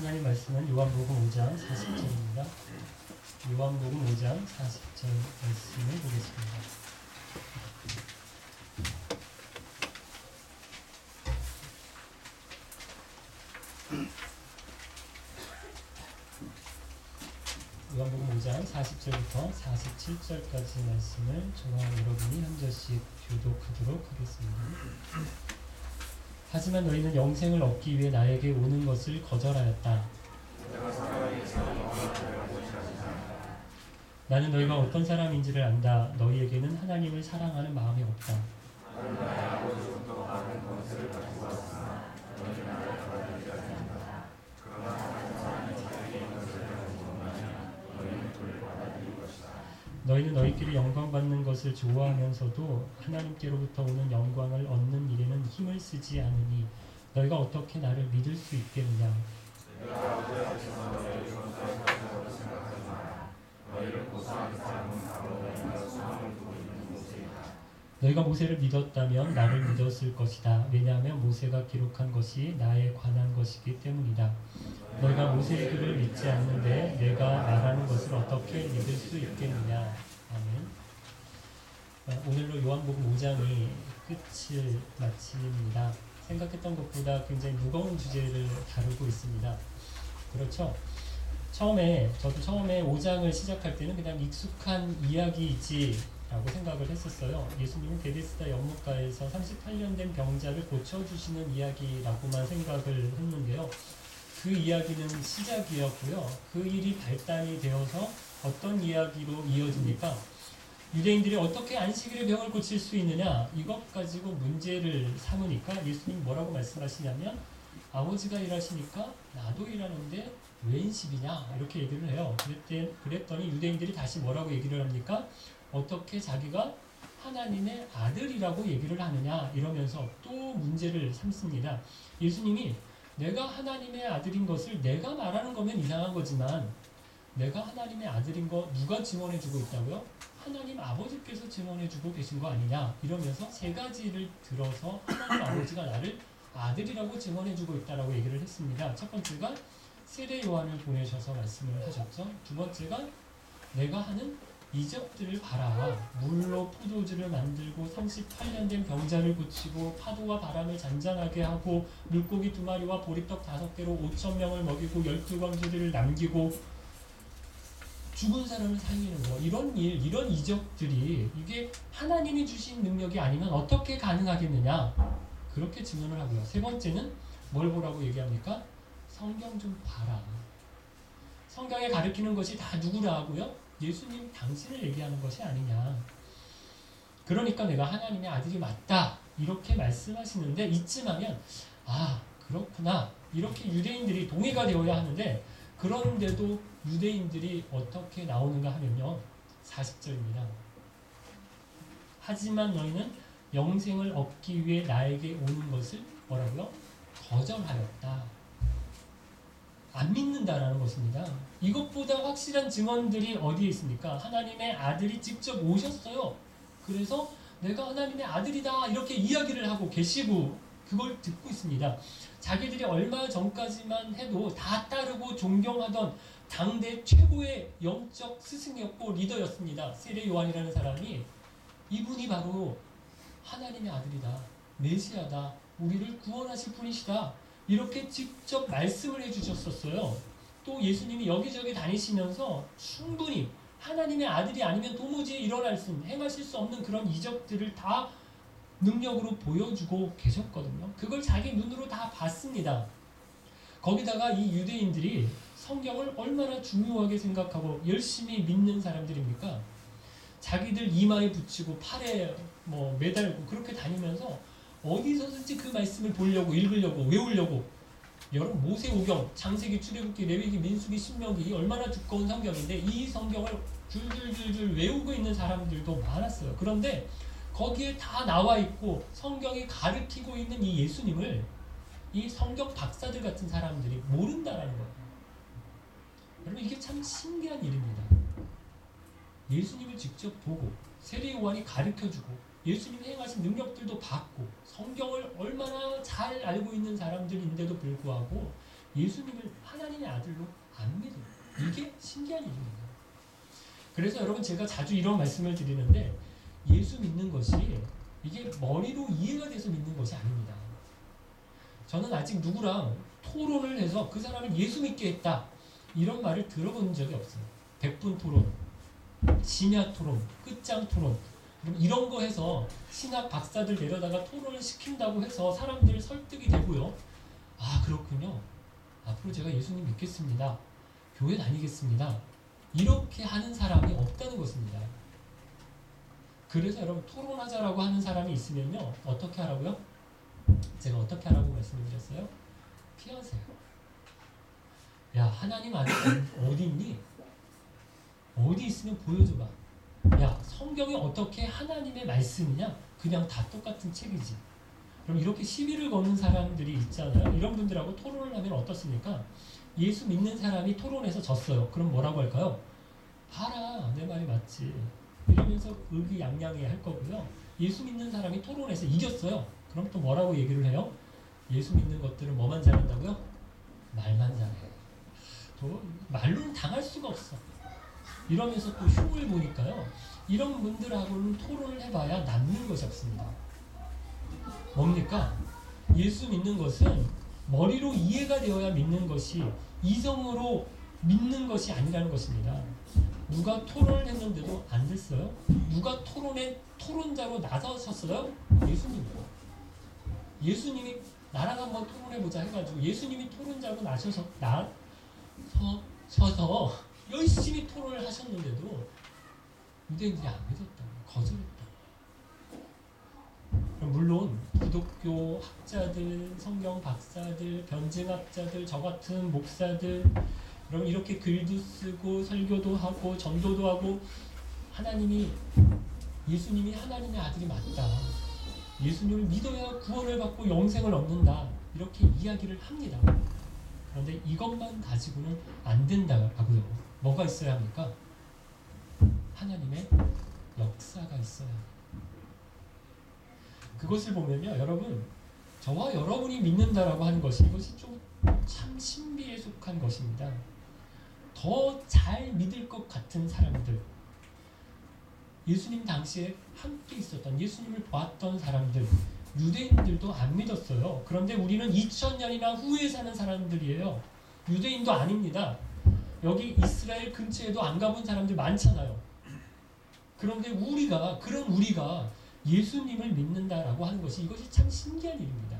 하나님 말씀은 요한복음 5장 40절입니다. 요한복음 5장 40절 말씀을 보겠습니다. 요한복음 5장 40절부터 47절까지 말씀을 저와 여러분이 한 절씩 교독하도록 하겠습니다. 하지만 너희는 영생을 얻기 위해 나에게 오는 것을 거절하였다. 나는 너희가 어떤 사람인지를 안다. 너희에게는 하나님을 사랑하는 마음이 없다. 너희는 너희끼리 영광 받는 것을 좋아하면서도 하나님께로부터 오는 영광을 얻는 일에는 힘을 쓰지 않으니 너희가 어떻게 나를 믿을 수 있겠느냐. 너희가 모세를 믿었다면 나를 믿었을 것이다. 왜냐하면 모세가 기록한 것이 나에 관한 것이기 때문이다. 너희가 모세의 글을 믿지 않는데 내가 말하는 것을 어떻게 믿을 수 있겠느냐. 아멘. 오늘로 요한복음 5장이 끝을 마칩니다. 생각했던 것보다 굉장히 무거운 주제를 다루고 있습니다. 그렇죠? 저도 처음에 5장을 시작할 때는 그냥 익숙한 이야기이지 라고 생각을 했었어요. 예수님은 베데스다 연못가에서 38년 된 병자를 고쳐주시는 이야기라고만 생각을 했는데요. 그 이야기는 시작이었고요. 그 일이 발단이 되어서 어떤 이야기로 이어집니까? 유대인들이 어떻게 안식일에 병을 고칠 수 있느냐, 이것 가지고 문제를 삼으니까 예수님이 뭐라고 말씀하시냐면 아버지가 일하시니까 나도 일하는데 웬 십이냐, 이렇게 얘기를 해요. 그랬더니 유대인들이 다시 뭐라고 얘기를 합니까? 어떻게 자기가 하나님의 아들이라고 얘기를 하느냐, 이러면서 또 문제를 삼습니다. 예수님이 내가 하나님의 아들인 것을 내가 말하는 거면 이상한 거지만 내가 하나님의 아들인 거 누가 증언해주고 있다고요? 하나님 아버지께서 증언해주고 계신 거 아니냐, 이러면서 세 가지를 들어서 하나님 아버지가 나를 아들이라고 증언해주고 있다라고 얘기를 했습니다. 첫 번째가 세례 요한을 보내셔서 말씀을 하셨죠. 두 번째가 내가 하는 이적들을 봐라. 물로 포도주를 만들고 38년 된 병자를 고치고 파도와 바람을 잔잔하게 하고 물고기 2마리와 보리떡 5개로 5,000명을 먹이고 12광주리를 남기고 죽은 사람을 살리는 거, 이런 일, 이런 이적들이 이게 하나님이 주신 능력이 아니면 어떻게 가능하겠느냐, 그렇게 증언을 하고요. 세 번째는 뭘 보라고 얘기합니까? 성경 좀 봐라. 성경에 가르치는 것이 다 누구라 하고요? 예수님 당신을 얘기하는 것이 아니냐. 그러니까 내가 하나님의 아들이 맞다, 이렇게 말씀하시는데 이쯤 하면 아, 그렇구나, 이렇게 유대인들이 동의가 되어야 하는데, 그런데도 유대인들이 어떻게 나오는가 하면요, 40절입니다. 하지만 너희는 영생을 얻기 위해 나에게 오는 것을 뭐라고요? 거절하였다. 안 믿는다라는 것입니다. 이것보다 확실한 증언들이 어디에 있습니까? 하나님의 아들이 직접 오셨어요. 그래서 내가 하나님의 아들이다, 이렇게 이야기를 하고 계시고 그걸 듣고 있습니다. 자기들이 얼마 전까지만 해도 다 따르고 존경하던 당대 최고의 영적 스승이었고 리더였습니다. 세례 요한이라는 사람이, 이분이 바로 하나님의 아들이다, 메시아다, 우리를 구원하실 분이시다, 이렇게 직접 말씀을 해주셨었어요. 또 예수님이 여기저기 다니시면서 충분히 하나님의 아들이 아니면 도무지 행하실 수 없는 그런 이적들을 다 능력으로 보여주고 계셨거든요. 그걸 자기 눈으로 다 봤습니다. 거기다가 이 유대인들이 성경을 얼마나 중요하게 생각하고 열심히 믿는 사람들입니까? 자기들 이마에 붙이고 팔에 매달고 그렇게 다니면서 어디서든지 그 말씀을 보려고, 읽으려고, 외우려고. 여러분, 모세오경, 창세기, 출애굽기, 레위기, 민수기, 신명기, 얼마나 두꺼운 성경인데 이 성경을 줄줄줄줄 외우고 있는 사람들도 많았어요. 그런데 거기에 다 나와 있고 성경이 가르치고 있는 이 예수님을 이 성경 박사들 같은 사람들이 모른다라는 거예요. 여러분, 이게 참 신기한 일입니다. 예수님을 직접 보고 세례 요한이 가르쳐주고 예수님이 행하신 능력들도 봤고 성경을 얼마나 잘 알고 있는 사람들인데도 불구하고 예수님을 하나님의 사람들도 안 믿어요. 이게 신기한 일입니다. 그래서 여러분 제가 자주 이런 말씀을 드리는데 예수 믿는 것이 이게 머리로 이해가 돼서 믿는 것이 아닙니다. 저는 아직 누구랑 토론을 해서 그 사람을 예수 믿게 했다 이런 말을 들어본 적이 없어요. 100분 토론, 심야 토론, 끝장 토론 이런 거 해서 신학 박사들 내려다가 토론을 시킨다고 해서 사람들 설득이 되고요. 아 그렇군요. 앞으로 제가 예수님 믿겠습니다. 교회 다니겠습니다. 이렇게 하는 사람이 없다는 것입니다. 그래서 여러분 토론하자라고 하는 사람이 있으면요. 어떻게 하라고요? 제가 어떻게 하라고 말씀을 드렸어요? 피하세요. 야 하나님 아들 어디 있니? 어디 있으면 보여줘봐. 야 성경이 어떻게 하나님의 말씀이냐? 그냥 다 똑같은 책이지. 그럼 이렇게 시비를 거는 사람들이 있잖아요. 이런 분들하고 토론을 하면 어떻습니까? 예수 믿는 사람이 토론해서 졌어요. 그럼 뭐라고 할까요? 봐라 내 말이 맞지. 이러면서 의기양양해 할 거고요. 예수 믿는 사람이 토론해서 이겼어요. 그럼 또 뭐라고 얘기를 해요? 예수 믿는 것들은 뭐만 잘한다고요? 말만 잘해. 또 말로는 당할 수가 없어. 이러면서 또 흉을 보니까요. 이런 분들하고는 토론을 해봐야 남는 것이 없습니다. 뭡니까? 예수 믿는 것은 머리로 이해가 되어야 믿는 것이 이성으로 믿는 것이 아니라는 것입니다. 누가 토론을 했는데도 안 됐어요? 누가 토론에 토론자로 나서셨어요? 예수님이요. 예수님이 나랑 한번 토론해보자 해가지고 예수님이 토론자로 나서서 열심히 토론을 하셨는데도 유대인들이 안 믿었다. 거절했다. 물론 기독교 학자들, 성경 박사들, 변증학자들, 저 같은 목사들 그럼 이렇게 글도 쓰고 설교도 하고 전도도 하고 예수님이 하나님의 아들이 맞다. 예수님을 믿어야 구원을 받고 영생을 얻는다. 이렇게 이야기를 합니다. 그런데 이것만 가지고는 안 된다고요. 뭐가 있어야 합니까? 하나님의 역사가 있어야 합니다. 그것을 보면요. 여러분 저와 여러분이 믿는다라고 하는 것이 이것이 좀 참 신비에 속한 것입니다. 더 잘 믿을 것 같은 사람들 예수님 당시에 함께 있었던 예수님을 보았던 사람들 유대인들도 안 믿었어요. 그런데 우리는 2000년이나 후에 사는 사람들이에요. 유대인도 아닙니다. 여기 이스라엘 근처에도 안 가본 사람들 많잖아요. 그런데 우리가 예수님을 믿는다라고 하는 것이 이것이 참 신기한 일입니다.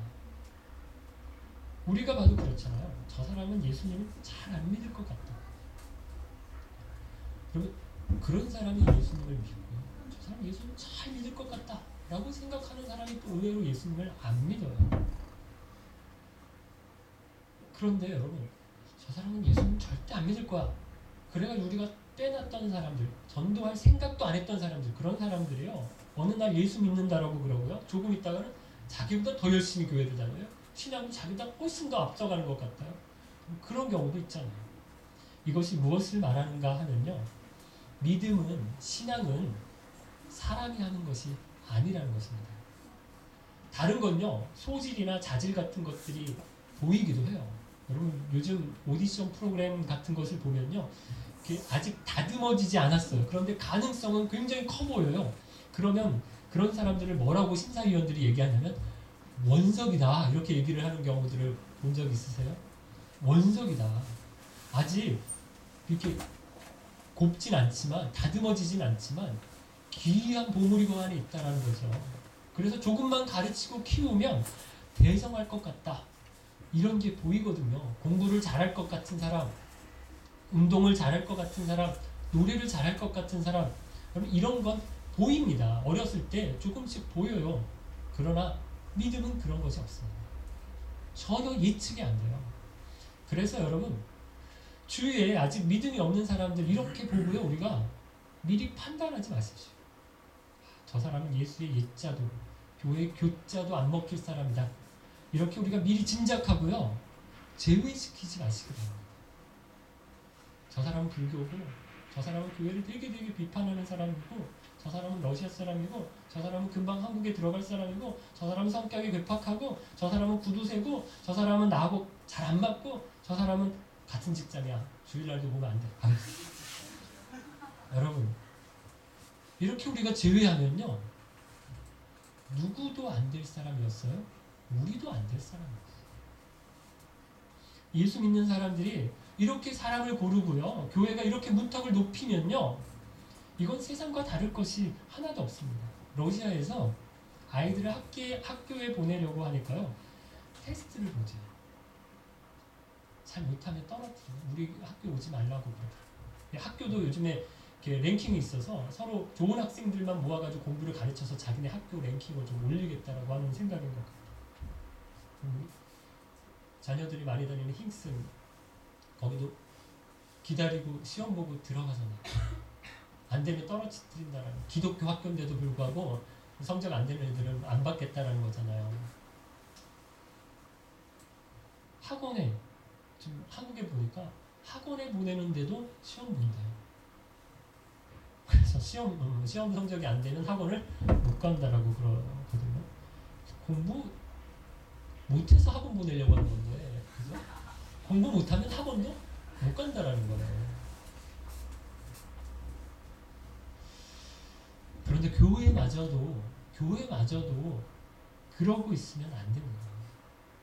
우리가 봐도 그렇잖아요. 저 사람은 예수님을 잘 안 믿을 것 같다. 그러면 그런 사람이 예수님을 믿고 저 사람 예수님을 잘 믿을 것 같다 라고 생각하는 사람이 또 의외로 예수님을 안 믿어요. 그런데 여러분 저 사람은 예수님 절대 안 믿을 거야. 그래가지고 우리가 떼놨던 사람들 전도할 생각도 안 했던 사람들 그런 사람들이요. 어느 날 예수 믿는다라고 그러고요. 조금 있다가는 자기보다 더 열심히 교회를 다녀요. 신앙도 자기보다 훨씬 더 앞서가는 것 같아요. 그런 경우도 있잖아요. 이것이 무엇을 말하는가 하면요. 믿음은 신앙은 사람이 하는 것이 아니라는 것입니다. 다른 건요. 소질이나 자질 같은 것들이 보이기도 해요. 여러분 요즘 오디션 프로그램 같은 것을 보면요. 아직 다듬어지지 않았어요. 그런데 가능성은 굉장히 커 보여요. 그러면 그런 사람들을 뭐라고 심사위원들이 얘기하냐면 원석이다 이렇게 얘기를 하는 경우들을 본 적 있으세요? 원석이다. 아직 이렇게 곱진 않지만 다듬어지진 않지만 귀한 보물이 그 안에 있다는 거죠. 그래서 조금만 가르치고 키우면 대성할 것 같다. 이런 게 보이거든요. 공부를 잘할 것 같은 사람, 운동을 잘할 것 같은 사람, 노래를 잘할 것 같은 사람 여러분 이런 건 보입니다. 어렸을 때 조금씩 보여요. 그러나 믿음은 그런 것이 없습니다. 전혀 예측이 안 돼요. 그래서 여러분 주위에 아직 믿음이 없는 사람들 이렇게 보고요. 우리가 미리 판단하지 마십시오. 저 사람은 예수의 예자도 교회 교자도 안 먹힐 사람이다. 이렇게 우리가 미리 짐작하고요. 제외시키지 마시기 바랍니다. 저 사람은 불교고 저 사람은 교회를 되게 비판하는 사람이고 저 사람은 러시아 사람이고 저 사람은 금방 한국에 들어갈 사람이고 저 사람은 성격이 괴팍하고 저 사람은 구두쇠고 저 사람은 나하고 잘 안 맞고 저 사람은 같은 직장이야. 주일날도 보면 안 돼. 여러분, 이렇게 우리가 제외하면요, 누구도 안 될 사람이었어요. 우리도 안 될 사람이었어요. 예수 믿는 사람들이 이렇게 사람을 고르고요, 교회가 이렇게 문턱을 높이면요, 이건 세상과 다를 것이 하나도 없습니다. 러시아에서 아이들을 학교에 보내려고 하니까요, 테스트를 보죠. 잘 못하면 떨어뜨려. 우리 학교 오지 말라고 그러더라고요. 학교도 요즘에 이렇게 랭킹이 있어서 서로 좋은 학생들만 모아가지고 공부를 가르쳐서 자기네 학교 랭킹을 좀 올리겠다라고 하는 생각인 것 같아요. 자녀들이 많이 다니는 힝슨, 거기도 기다리고 시험 보고 들어가잖아요. 안 되면 떨어뜨린다라는, 기독교 학교인데도 불구하고 성적 안 되는 애들은 안 받겠다라는 거잖아요. 학원에, 지금 한국에 보니까 학원에 보내는데도 시험 본대요. 그래서 시험 성적이 안 되는 학원을 못 간다라고 그러거든요. 공부 못해서 학원 보내려고 하는 건데, 그죠? 공부 못하면 학원도 못 간다라는 거예요. 그런데 교회마저도 그러고 있으면 안 됩니다.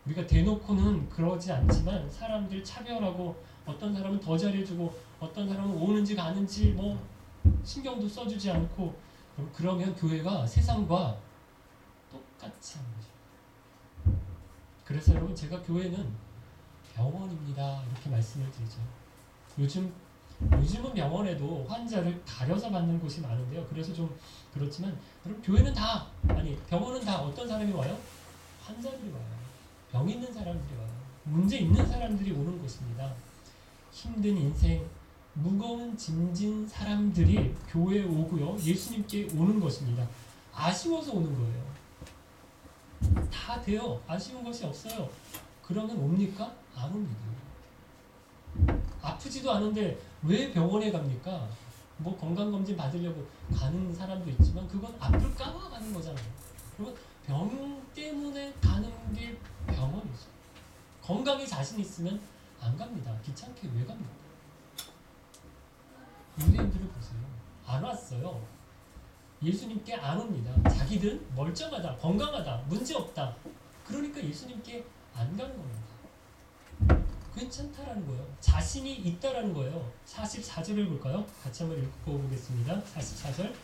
우리가 대놓고는 그러지 않지만 사람들 차별하고, 어떤 사람은 더 잘해주고 어떤 사람은 오는지 가는지 뭐 신경도 써주지 않고, 그러면 교회가 세상과 똑같이 하는 거죠. 그래서 여러분, 제가 교회는 병원입니다 이렇게 말씀을 드리죠. 요즘은 병원에도 환자를 가려서 받는 곳이 많은데요. 그래서 좀 그렇지만, 그럼 교회는 다, 아니 병원은 다 어떤 사람이 와요? 환자들이 와요. 병 있는 사람들이 와요. 문제 있는 사람들이 오는 곳입니다. 힘든 인생, 무거운 짐진 사람들이 교회에 오고요, 예수님께 오는 것입니다. 아쉬워서 오는 거예요. 다 돼요. 아쉬운 것이 없어요. 그러면 옵니까? 안 옵니다. 아프지도 않은데 왜 병원에 갑니까? 뭐 건강검진 받으려고 가는 사람도 있지만 그건 아플까봐 가는 거잖아요. 그리고 병 때문에 가는 게 병원이죠. 건강에 자신 있으면 안 갑니다. 귀찮게 왜 갑니까? 유대인들을 보세요. 안 왔어요. 예수님께 안 옵니다. 자기들은 멀쩡하다, 건강하다, 문제없다. 그러니까 예수님께 안 가는 겁니다. 괜찮다라는 거예요. 자신이 있다라는 거예요. 44절을 볼까요? 같이 한번 읽어보겠습니다. 44절.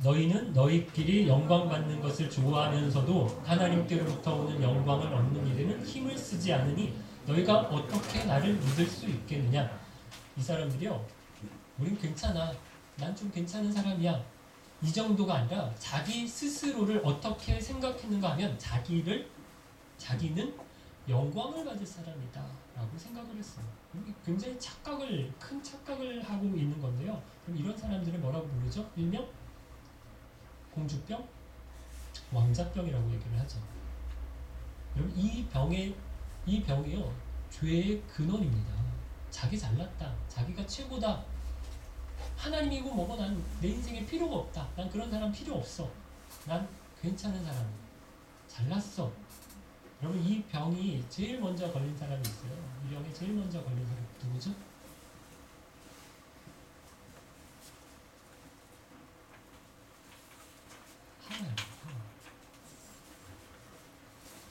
너희는 너희끼리 영광 받는 것을 좋아하면서도 하나님께로부터 오는 영광을 얻는 일에는 힘을 쓰지 않으니 너희가 어떻게 나를 믿을 수 있겠느냐. 이 사람들이요, 우린 괜찮아, 난 좀 괜찮은 사람이야, 이 정도가 아니라 자기 스스로를 어떻게 생각했는가 하면 자기는 영광을 받을 사람이다 라고 생각을 했어요. 굉장히 큰 착각을 하고 있는 건데요. 그럼 이런 사람들을 뭐라고 부르죠? 일명 공주병, 왕자병이라고 얘기를 하죠. 여러분, 이 병이요, 죄의 근원입니다. 자기 잘났다, 자기가 최고다, 하나님이고 뭐고 난 내 인생에 필요가 없다, 난 그런 사람 필요 없어, 난 괜찮은 사람, 잘났어. 여러분, 이 병이 제일 먼저 걸린 사람이 있어요. 이 병에 제일 먼저 걸린 사람이 누구죠? 하와예요.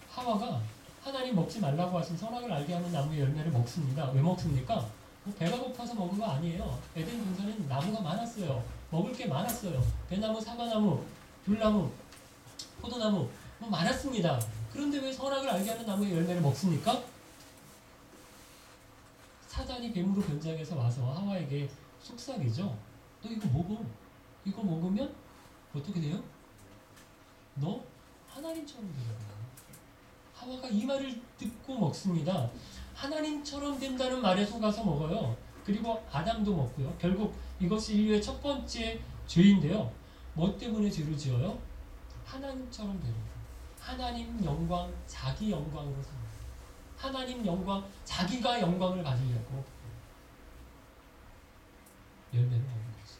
하와가 하나님 먹지 말라고 하신 선악을 알게 하는 나무의 열매를 먹습니다. 왜 먹습니까? 뭐 배가 고파서 먹은 거 아니에요. 에덴 동산에는 나무가 많았어요. 먹을 게 많았어요. 배나무, 사과나무, 귤나무, 포도나무 뭐 많았습니다. 그런데 왜 선악을 알게 하는 나무의 열매를 먹습니까? 사단이 뱀으로 변장해서 와서 하와에게 속삭이죠. 너 이거 먹어. 이거 먹으면 어떻게 돼요? 너 하나님처럼 되는. 하와가 이 말을 듣고 먹습니다. 하나님처럼 된다는 말에 속아서 먹어요. 그리고 아담도 먹고요. 결국 이것이 인류의 첫 번째 죄인데요. 뭐 때문에 죄를 지어요? 하나님처럼 되는 거예요. 하나님 영광, 자기 영광으로 사는. 하나님 영광, 자기가 영광을 받으려고 열매를 먹는 거죠.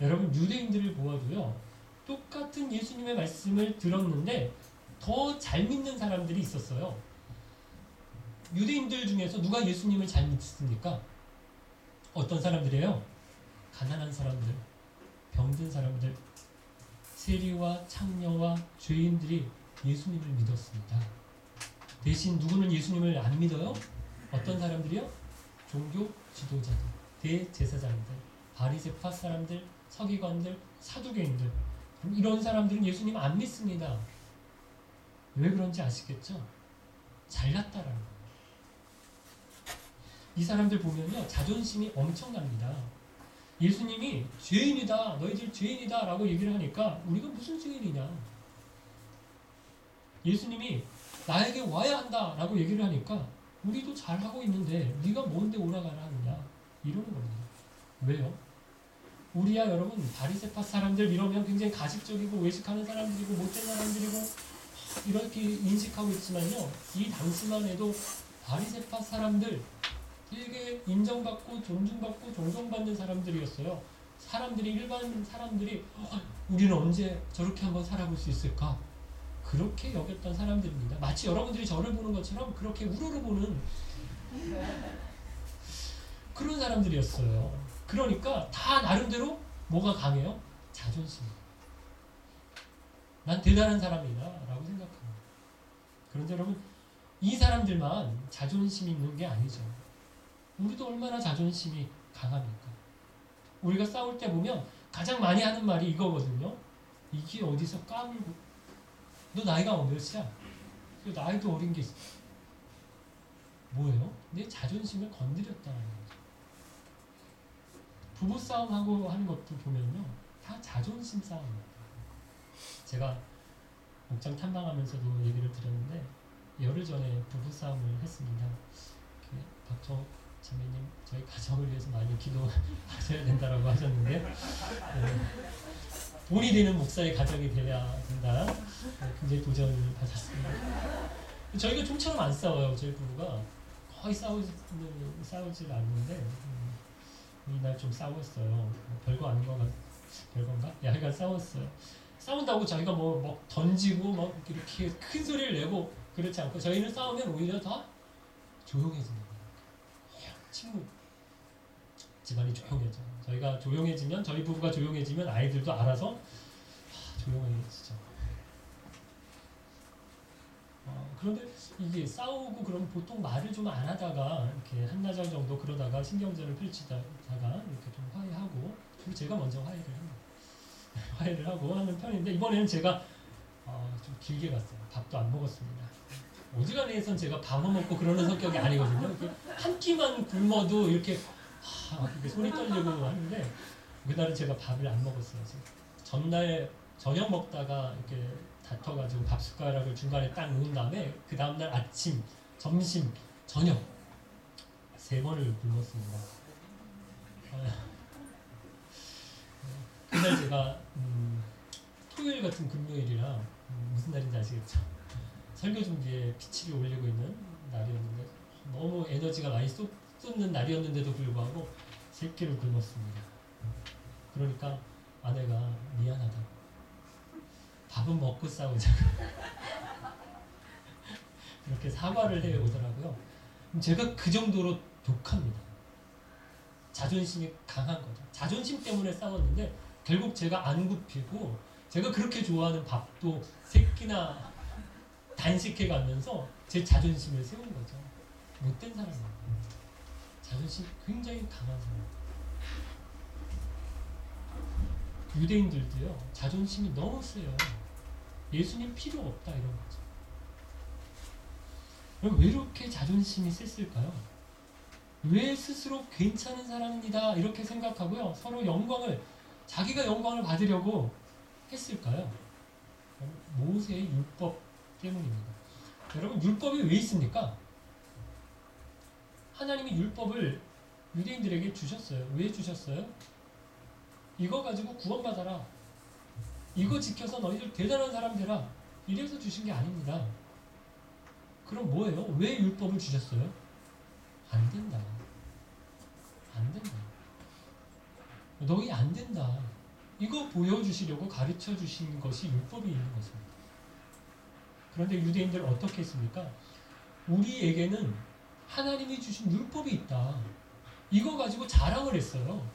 여러분, 유대인들을 보아도요, 똑같은 예수님의 말씀을 들었는데 더 잘 믿는 사람들이 있었어요. 유대인들 중에서 누가 예수님을 잘 믿습니까? 어떤 사람들이에요? 가난한 사람들, 병든 사람들, 세리와 창녀와 죄인들이 예수님을 믿었습니다. 대신 누구는 예수님을 안 믿어요? 어떤 사람들이요? 종교 지도자들, 대제사장들, 바리새파 사람들, 서기관들, 사두개인들. 이런 사람들은 예수님 안 믿습니다. 왜 그런지 아시겠죠? 잘났다라는 거예요. 이 사람들 보면요, 자존심이 엄청납니다. 예수님이 죄인이다, 너희들 죄인이다 라고 얘기를 하니까 우리가 무슨 죄인이냐. 예수님이 나에게 와야 한다 라고 얘기를 하니까 우리도 잘하고 있는데 네가 뭔데 오라가라 하느냐, 이러는 겁니다. 왜요? 우리야 여러분, 바리새파 사람들 이러면 굉장히 가식적이고 외식하는 사람들이고 못된 사람들이고 이렇게 인식하고 있지만요, 이 당시만 해도 바리새파 사람들 되게 인정받고 존중받고 존경받는 사람들이었어요. 사람들이, 일반 사람들이 우리는 언제 저렇게 한번 살아볼 수 있을까? 그렇게 여겼던 사람들입니다. 마치 여러분들이 저를 보는 것처럼 그렇게 우러러보는 그런 사람들이었어요. 그러니까 다 나름대로 뭐가 강해요? 자존심. 난 대단한 사람이다 라고 생각합니다. 그런데 여러분, 이 사람들만 자존심 있는 게 아니죠. 우리도 얼마나 자존심이 강합니까? 우리가 싸울 때 보면 가장 많이 하는 말이 이거거든요. 이게 어디서 까불고, 너 나이가 몇이야? 나이도 어린 게 있어. 뭐예요? 내 자존심을 건드렸다는 거죠. 부부싸움하고 하는 것도 보면요, 다 자존심 싸움입니다. 제가 목장 탐방하면서도 얘기를 드렸는데, 열흘 전에 부부싸움을 했습니다. 박정 자매님, 저희 가정을 위해서 많이 기도하셔야 된다라고 하셨는데, 돈이 되는 목사의 가정이 돼야 된다. 굉장히 도전을 받았습니다. 저희가 좀처럼 안 싸워요. 저희 부부가 거의 싸우질 않는데, 이날 좀 싸웠어요. 별거 아닌 것 별건가? 약간 싸웠어요. 싸운다고 저희가 뭐 던지고 뭐 이렇게 큰 소리를 내고 그렇지 않고, 저희는 싸우면 오히려 더 조용해집니다. 침묵. 집안이 조용해져. 저희가 조용해지면, 저희 부부가 조용해지면 아이들도 알아서 조용해지죠. 그런데 이게 싸우고 그러면 보통 말을 좀 안 하다가 이렇게 한나절 정도 그러다가 신경전을 펼치다가 이렇게 좀 화해하고, 그리고 제가 먼저 화해를 합니다. 화해를 하고 하는 편인데, 이번에는 제가 좀 길게 갔어요. 밥도 안 먹었습니다. 어지간해선 제가 밥을 먹고 그러는 성격이 아니거든요. 이렇게 한 끼만 굶어도 이렇게 손이 떨리고 하는데, 그날은 제가 밥을 안 먹었어요. 전날 저녁 먹다가 이렇게 다퉈가지고 밥 숟가락을 중간에 딱 놓은 다음에 그 다음날 아침, 점심, 저녁 3번을 굶었습니다. 그날 제가 토요일 같은 금요일이라 무슨 날인지 아시겠죠? 설교 준비에 피치를 올리고 있는 날이었는데, 너무 에너지가 많이 쏟는 날이었는데도 불구하고 3끼를 굶었습니다. 그러니까 아내가 미안하다, 밥은 먹고 싸우자고 그렇게 사과를 해 오더라고요. 제가 그 정도로 독합니다. 자존심이 강한 거죠. 자존심 때문에 싸웠는데 결국 제가 안 굽히고, 제가 그렇게 좋아하는 밥도 3끼나 단식해 가면서 제 자존심을 세운 거죠. 못된 사람이에요. 자존심 굉장히 강한 사람. 유대인들도요, 자존심이 너무 세요. 예수님 필요 없다 이런 거죠. 그럼 왜 이렇게 자존심이 셌을까요? 왜 스스로 괜찮은 사람입니다 이렇게 생각하고요, 서로 자기가 영광을 받으려고 했을까요? 모세의 율법 때문입니다. 여러분, 율법이 왜 있습니까? 하나님이 율법을 유대인들에게 주셨어요. 왜 주셨어요? 이거 가지고 구원받아라, 이거 지켜서 너희들 대단한 사람 되라, 이래서 주신 게 아닙니다. 그럼 뭐예요? 왜 율법을 주셨어요? 안 된다. 안 된다. 너희 안 된다. 이거 보여주시려고 가르쳐 주신 것이 율법이 있는 것입니다. 그런데 유대인들 어떻게 했습니까? 우리에게는 하나님이 주신 율법이 있다. 이거 가지고 자랑을 했어요.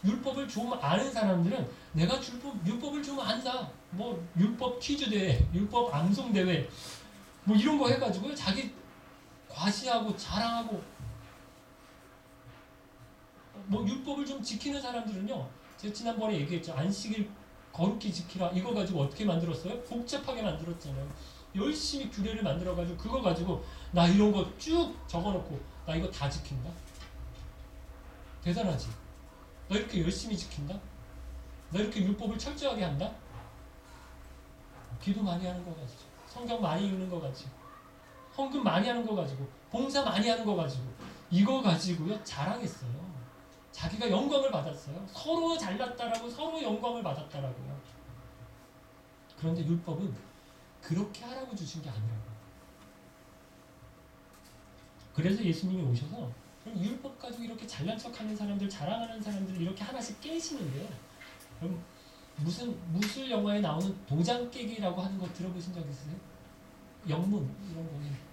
율법을 좀 아는 사람들은 내가 율법을 좀 안다. 뭐 율법 퀴즈 대회, 율법 암송 대회, 뭐 이런 거 해가지고 자기 과시하고 자랑하고, 뭐 율법을 좀 지키는 사람들은요, 제가 지난번에 얘기했죠. 안식일 거룩히 지키라. 이거 가지고 어떻게 만들었어요? 복잡하게 만들었잖아요. 열심히 규례를 만들어가지고 그거 가지고 나 이런 거 쭉 적어놓고 나 이거 다 지킨다. 대단하지? 너 이렇게 열심히 지킨다? 너 이렇게 율법을 철저하게 한다? 기도 많이 하는 거 가지고, 성경 많이 읽는 거 가지고, 헌금 많이 하는 거 가지고, 봉사 많이 하는 거 가지고, 이거 가지고요 자랑했어요. 자기가 영광을 받았어요. 서로 잘났다라고, 서로 영광을 받았다라고요. 그런데 율법은 그렇게 하라고 주신 게 아니라고. 그래서 예수님이 오셔서 그럼 율법 가지고 이렇게 잘난 척하는 사람들, 자랑하는 사람들을 이렇게 하나씩 깨시는데요. 그럼 무술 영화에 나오는 도장 깨기라고 하는 거 들어보신 적 있으세요? 영문 이런 거는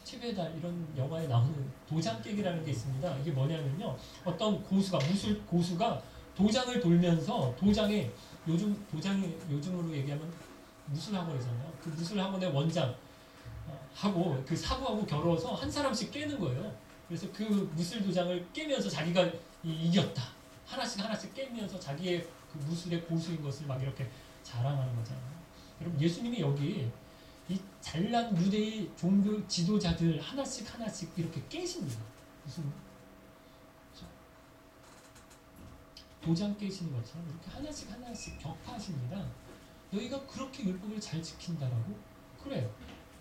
TV의 달 이런 영화에 나오는 도장 깨기라는 게 있습니다. 이게 뭐냐면요, 어떤 고수가, 무술 고수가 도장을 돌면서 도장에 도장이 요즘으로 얘기하면 무술학원이잖아요. 그 무술학원의 원장 하고 그 사부하고 겨뤄서 한 사람씩 깨는 거예요. 그래서 그 무술 도장을 깨면서 자기가 이겼다. 하나씩 깨면서 자기의 그 무술의 고수인 것을 막 이렇게 자랑하는 거잖아요. 여러분, 예수님이 여기 이 잘난 유대의 종교 지도자들 하나씩 이렇게 깨십니다. 무슨 도장 깨시는 것처럼 이렇게 하나씩 격파하십니다. 너희가 그렇게 율법을 잘 지킨다라고? 그래요.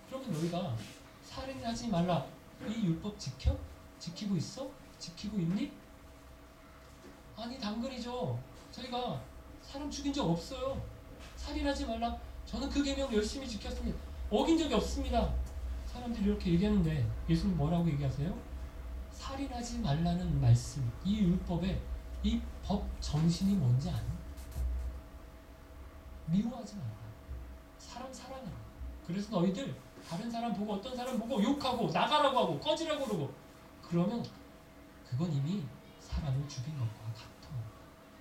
그러면 너희가 살인하지 말라. 이 율법 지켜? 지키고 있어? 지키고 있니? 아니, 당근이죠. 저희가 사람 죽인 적 없어요. 살인하지 말라. 저는 그 계명 열심히 지켰습니다. 어긴 적이 없습니다. 사람들이 이렇게 얘기하는데 예수님 뭐라고 얘기하세요? 살인하지 말라는 말씀, 이 율법의 이 법 정신이 뭔지 아니? 미워하지 말라. 사람 사랑하라. 그래서 너희들 다른 사람 보고, 어떤 사람 보고 욕하고 나가라고 하고 꺼지라고 그러고 그러면 그건 이미 사람을 죽인 것과 같아.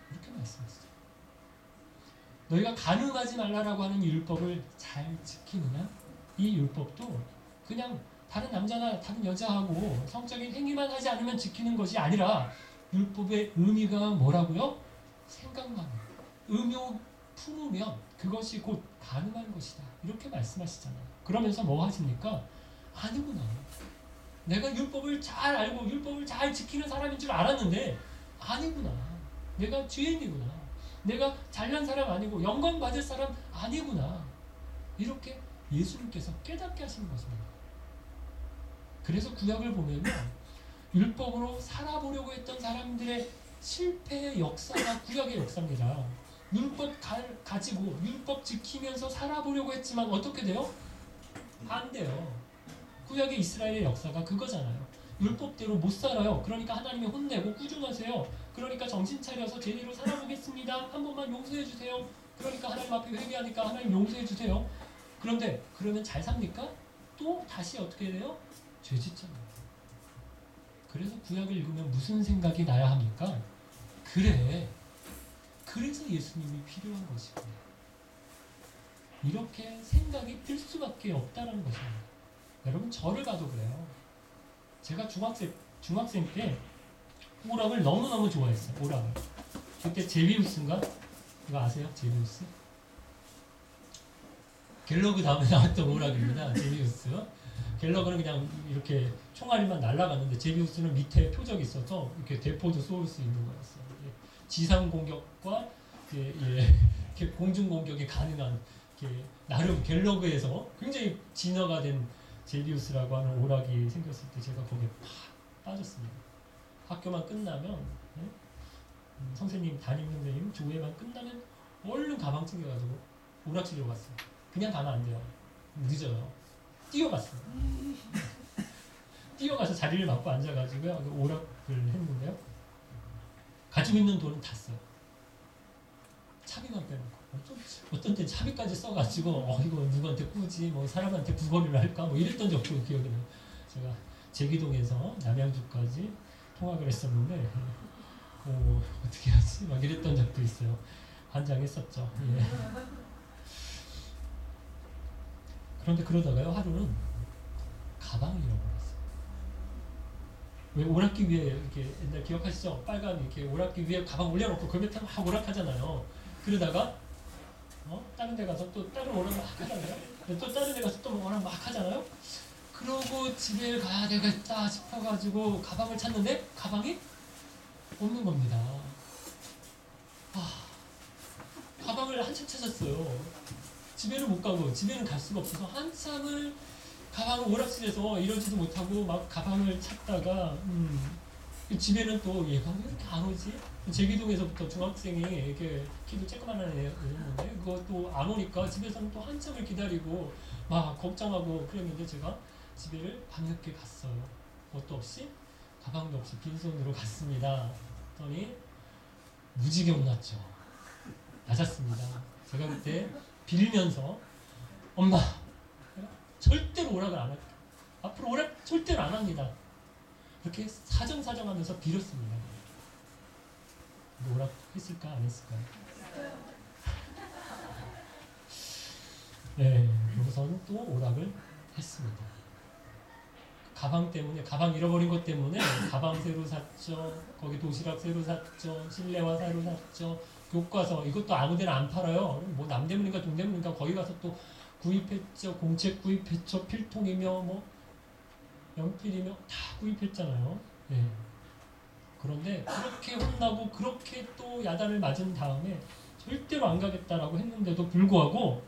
이렇게 말씀했어요. 너희가 간음하지 말라라고 하는 율법을 잘 지키느냐? 이 율법도 그냥 다른 남자나 다른 여자하고 성적인 행위만 하지 않으면 지키는 것이 아니라 율법의 의미가 뭐라고요? 생각만 의묘 품으면 그것이 곧 가능한 것이다. 이렇게 말씀하시잖아요. 그러면서 뭐 하십니까? 아니구나. 내가 율법을 잘 알고 율법을 잘 지키는 사람인 줄 알았는데 아니구나. 내가 죄인이구나. 내가 잘난 사람 아니고 영광 받을 사람 아니구나. 이렇게 예수님께서 깨닫게 하시는 것입니다. 그래서 구약을 보면요, 율법으로 살아보려고 했던 사람들의 실패의 역사가 구약의 역사입니다. 율법 가지고 율법 지키면서 살아보려고 했지만 어떻게 돼요? 안 돼요. 구약의 이스라엘의 역사가 그거잖아요. 율법대로 못 살아요. 그러니까 하나님이 혼내고 꾸준하세요. 그러니까 정신 차려서 제대로 살아보겠습니다. 한 번만 용서해 주세요. 그러니까 하나님 앞에 회개하니까 하나님 용서해 주세요. 그런데 그러면 잘 삽니까? 또 다시 어떻게 돼요? 죄 짓잖아요. 그래서 구약을 읽으면 무슨 생각이 나야 합니까? 그래서 예수님이 필요한 것이고, 이렇게 생각이 들 수밖에 없다는 것입니다. 여러분, 저를 봐도 그래요. 제가 중학생 때 오락을 너무너무 좋아했어요. 오락을. 그때 제비우스인가? 이거 아세요? 제비우스? 갤러그 다음에 나왔던 오락입니다. 제비우스. 갤러그는 그냥 이렇게 총알이만 날아갔는데 제비우스는 밑에 표적이 있어서 이렇게 대포도 쏠 수 있는 거였어요. 지상 공격과 공중 공격이 가능한, 나름 갤러그에서 굉장히 진화가 된 제비우스라고 하는 오락이 생겼을 때 제가 거기에 팍 빠졌습니다. 학교만 끝나면, 담임 선생님 조회만 끝나면 얼른 가방 챙겨가지고 오락실로 갔어요. 그냥 가면 안 돼요. 늦어요. 뛰어갔어요. 뛰어가서 자리를 맡고 앉아가지고요, 오락을 했는데요, 가지고 있는 돈은 다 써요. 차비만 빼놓고. 좀 어떤 때 차비까지 써가지고 이거 누구한테 꾸지 뭐 사람한테 구걸을 할까 뭐 이랬던 적도 기억이 나요. 제가 제기동에서 남양주까지 통학을 했었는데 어떻게 하지 막 이랬던 적도 있어요. 환장했었죠. 예. 그런데 그러다가요 하루는 가방을 잃어버렸어요. 왜 오락기 위에 이렇게 옛날 기억하시죠? 빨간 이렇게 오락기 위에 가방 올려놓고 그 밑에 막 오락하잖아요. 그러다가 다른 데 가서 또 다른 오락 막 하잖아요. 또 다른 데 가서 또 오락 막 하잖아요. 그러고 집에 가야 되겠다 싶어가지고 가방을 찾는데 가방이 없는 겁니다. 가방을 한참 찾았어요. 집에는 못 가고 집에는 갈 수가 없어서 한참을 가방을 오락실에서 이러지도 못하고 막 가방을 찾다가 집에는 또 얘가 왜 이렇게 안 오지? 제기동에서부터 중학생이 이렇게 키도 쬐끄만한 애였는데 그것도 안 오니까 집에서는 또 한참을 기다리고 막 걱정하고 그랬는데 제가 집에를 밤늦게 갔어요. 뭣도 없이 가방도 없이 빈손으로 갔습니다. 그랬더니 무지개 혼났죠. 맞았습니다. 제가 그때 빌면서 엄마 절대로 오락을 안 할게요. 앞으로 오락 절대로 안 합니다. 그렇게 사정사정하면서 빌었습니다. 오락 했을까 안 했을까요? 네, 그래서는 또 오락을 했습니다. 가방 때문에 가방 잃어버린 것 때문에 가방 새로 샀죠. 거기 도시락 새로 샀죠. 실내화 새로 샀죠. 교과서 이것도 아무데나 안 팔아요. 뭐 남대문인가 동대문인가 거기 가서 또 구입했죠. 공책 구입했죠. 필통이며 뭐 연필이며 다 구입했잖아요. 네. 그런데 그렇게 혼나고 그렇게 또 야단을 맞은 다음에 절대로 안 가겠다라고 했는데도 불구하고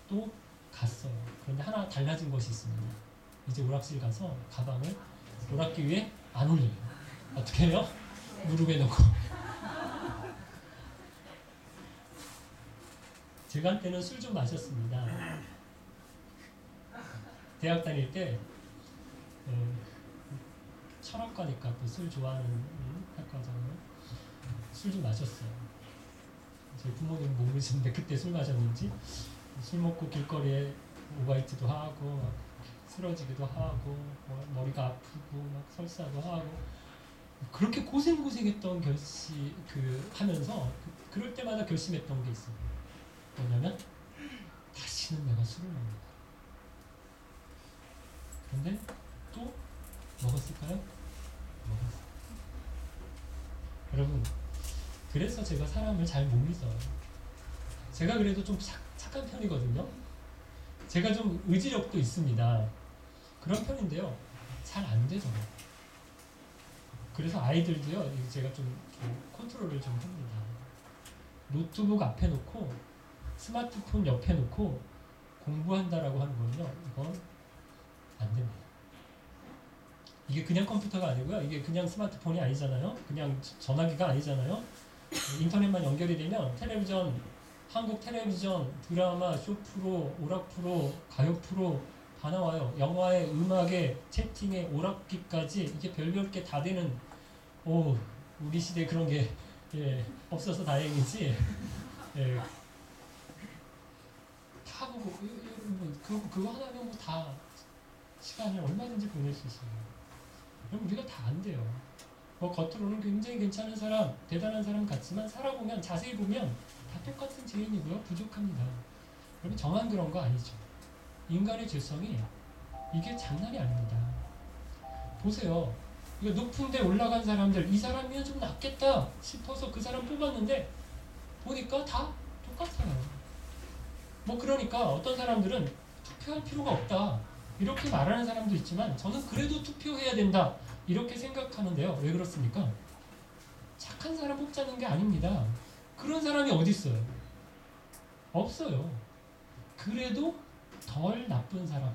또 갔어요. 그런데 하나 달라진 것이 있습니다. 이제 오락실 가서 가방을 오락기 위에 안 올려요. 어떻게 해요? 무릎에 놓고. 제가 한때는 술 좀 마셨습니다. 대학 다닐 때 철학과니까 또 술 좋아하는 학과잖아요. 술 좀 마셨어요. 저희 부모님 모르시는데 그때 술 마셨는지 술 먹고 길거리에 오바이트도 하고 막 쓰러지기도 하고 머리가 아프고 막 설사도 하고 그렇게 고생했던 하면서 그럴 때마다 결심했던 게 있어요. 뭐냐면 다시는 내가 술을 먹는다. 그런데 또 먹었을까요? 먹었어요. 여러분 그래서 제가 사람을 잘 못 믿어요. 제가 그래도 좀 착한 편이거든요. 제가 좀 의지력도 있습니다. 그런 편인데요. 잘 안 되더라고요. 그래서 아이들도요. 제가 좀 컨트롤을 좀 합니다. 노트북 앞에 놓고 스마트폰 옆에 놓고 공부한다라고 하는 거는요. 이건 안 됩니다. 이게 그냥 컴퓨터가 아니고요. 이게 그냥 스마트폰이 아니잖아요. 그냥 전화기가 아니잖아요. 인터넷만 연결이 되면 텔레비전, 한국 텔레비전, 드라마, 쇼프로, 오락프로, 가요프로 다 나와요. 영화에, 음악에, 채팅에, 오락기까지 이게 별별 게 다 되는 우리 시대에 그런 게 없어서 다행이지. 다 보고 그거 하나면 뭐 다 시간을 얼마든지 보낼 수 있어요. 그럼 우리가 다 안 돼요. 겉으로는 굉장히 괜찮은 사람, 대단한 사람 같지만 살아보면 자세히 보면 다 똑같은 죄인이고요. 부족합니다. 여러분 저만 그런 거 아니죠. 인간의 죄성이 이게 장난이 아닙니다. 보세요. 이거 높은 데 올라간 사람들 이 사람이면 좀 낫겠다 싶어서 그 사람 뽑았는데 보니까 다 똑같아요. 그러니까 어떤 사람들은 투표할 필요가 없다 이렇게 말하는 사람도 있지만 저는 그래도 투표해야 된다 이렇게 생각하는데요. 왜 그렇습니까? 착한 사람 뽑자는 게 아닙니다. 그런 사람이 어디 있어요? 없어요. 그래도 덜 나쁜 사람,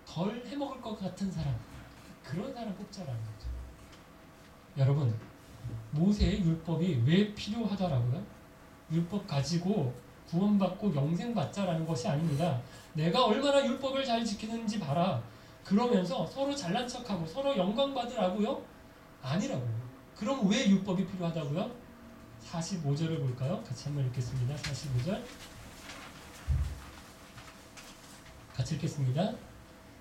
덜 해먹을 것 같은 사람, 그런 사람 뽑자라는 거죠. 여러분, 모세의 율법이 왜 필요하다라고요? 율법 가지고 구원받고 영생 받자라는 것이 아닙니다. 내가 얼마나 율법을 잘 지키는지 봐라. 그러면서 서로 잘난 척하고 서로 영광 받으라고요? 아니라고요. 그럼 왜 율법이 필요하다고요? 45절을 볼까요? 같이 한번 읽겠습니다. 45절 같이 읽겠습니다.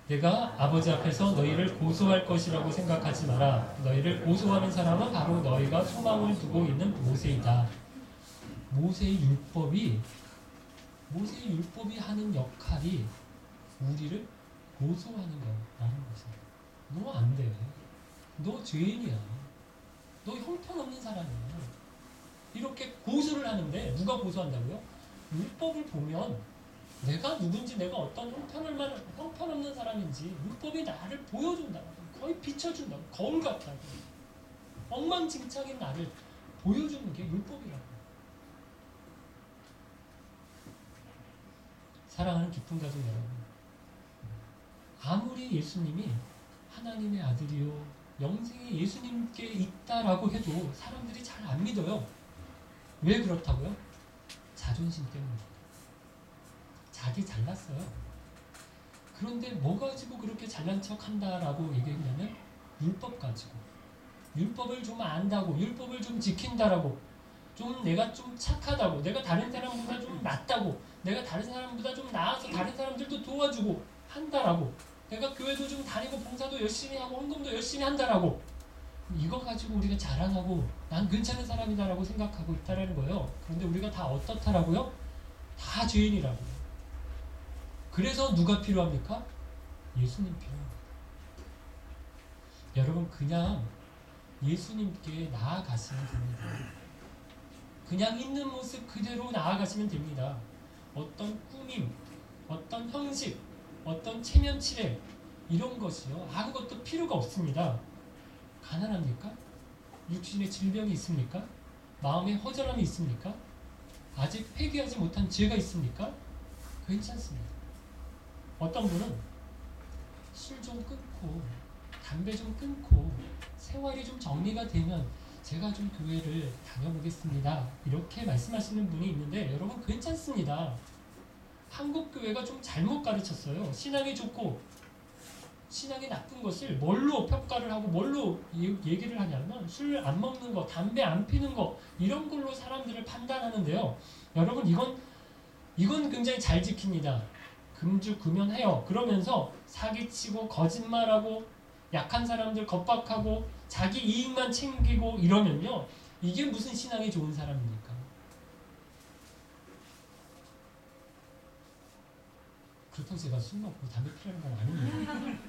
내가 아버지 앞에서 너희를 고소할 것이라고 생각하지 마라. 너희를 고소하는 사람은 바로 너희가 소망을 두고 있는 모세이다. 모세의 율법이 하는 역할이 우리를 고소하는 거라는 것입니다. 너 안 돼. 너 죄인이야. 너 형편없는 사람이야. 이렇게 고소를 하는데 누가 고소한다고요? 율법을 보면 내가 누군지, 내가 어떤 형편없는 사람인지 율법이 나를 보여준다고, 거의 비춰준다고, 거울 같다고, 엉망진창인 나를 보여주는 게 율법이라고. 사랑하는 기쁜 가족 여러분, 아무리 예수님이 하나님의 아들이요 영생이 예수님께 있다라고 해도 사람들이 잘 안 믿어요. 왜 그렇다고요? 자존심 때문입니다. 자기 잘났어요. 그런데 뭐 가지고 그렇게 잘난 척 한다라고 얘기했냐면 율법 가지고, 율법을 좀 안다고, 율법을 좀 지킨다라고, 좀 내가 좀 착하다고, 내가 다른 사람보다 좀 낫다고, 내가 다른 사람보다 좀 나아서 다른 사람들도 도와주고 한다라고, 내가 교회도 좀 다니고 봉사도 열심히 하고 헌금도 열심히 한다라고, 이거 가지고 우리가 자랑하고 난 괜찮은 사람이다라고 생각하고 있다라는 거예요. 그런데 우리가 다 어떻다라고요? 다 죄인이라고. 그래서 누가 필요합니까? 예수님 필요합니다. 여러분, 그냥 예수님께 나아가시면 됩니다. 그냥 있는 모습 그대로 나아가시면 됩니다. 어떤 꾸밈, 어떤 형식, 어떤 체면치레 이런 것이요 아무것도 필요가 없습니다. 가난합니까? 육신의 질병이 있습니까? 마음의 허전함이 있습니까? 아직 회개하지 못한 죄가 있습니까? 괜찮습니다. 어떤 분은 술 좀 끊고 담배 좀 끊고 생활이 좀 정리가 되면 제가 좀 교회를 다녀보겠습니다. 이렇게 말씀하시는 분이 있는데 여러분, 괜찮습니다. 한국 교회가 좀 잘못 가르쳤어요. 신앙이 좋고 신앙이 나쁜 것을 뭘로 평가를 하고 뭘로 얘기를 하냐면 술 안 먹는 거, 담배 안 피는 거, 이런 걸로 사람들을 판단하는데요. 여러분, 이건 굉장히 잘 지킵니다. 금주 금연해요. 그러면서 사기치고 거짓말하고 약한 사람들 겁박하고 자기 이익만 챙기고 이러면요, 이게 무슨 신앙이 좋은 사람입니까? 그렇다고 제가 술 먹고 담배 피우는 건 아닙니다.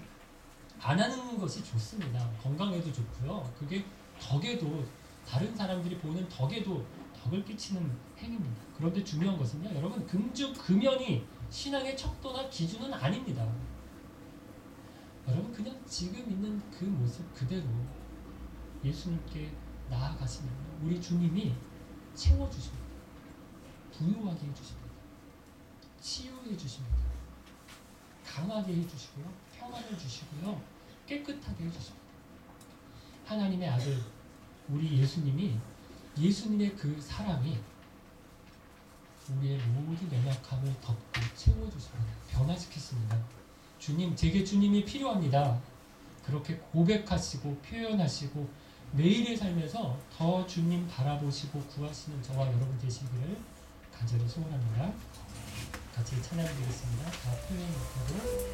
안 하는 것이 좋습니다. 건강에도 좋고요. 그게 덕에도, 다른 사람들이 보는 덕에도 덕을 끼치는 행위입니다. 그런데 중요한 것은요, 여러분, 금주 금연이 신앙의 척도나 기준은 아닙니다. 여러분, 그냥 지금 있는 그 모습 그대로 예수님께 나아가시면 우리 주님이 채워주십니다. 부유하게 해주십니다. 치유해 주십니다. 강하게 해주시고요. 평안을 주시고요. 깨끗하게 해주십니다. 하나님의 아들 우리 예수님이, 예수님의 그 사랑이 우리의 모든 연약함을 덮고 채워주십니다. 변화시키십니다. 주님, 제게 주님이 필요합니다. 그렇게 고백하시고 표현하시고 매일의 삶에서 더 주님 바라보시고 구하시는 저와 여러분 되시기를 간절히 소원합니다. 같이 찬양드리겠습니다. 다 표현하고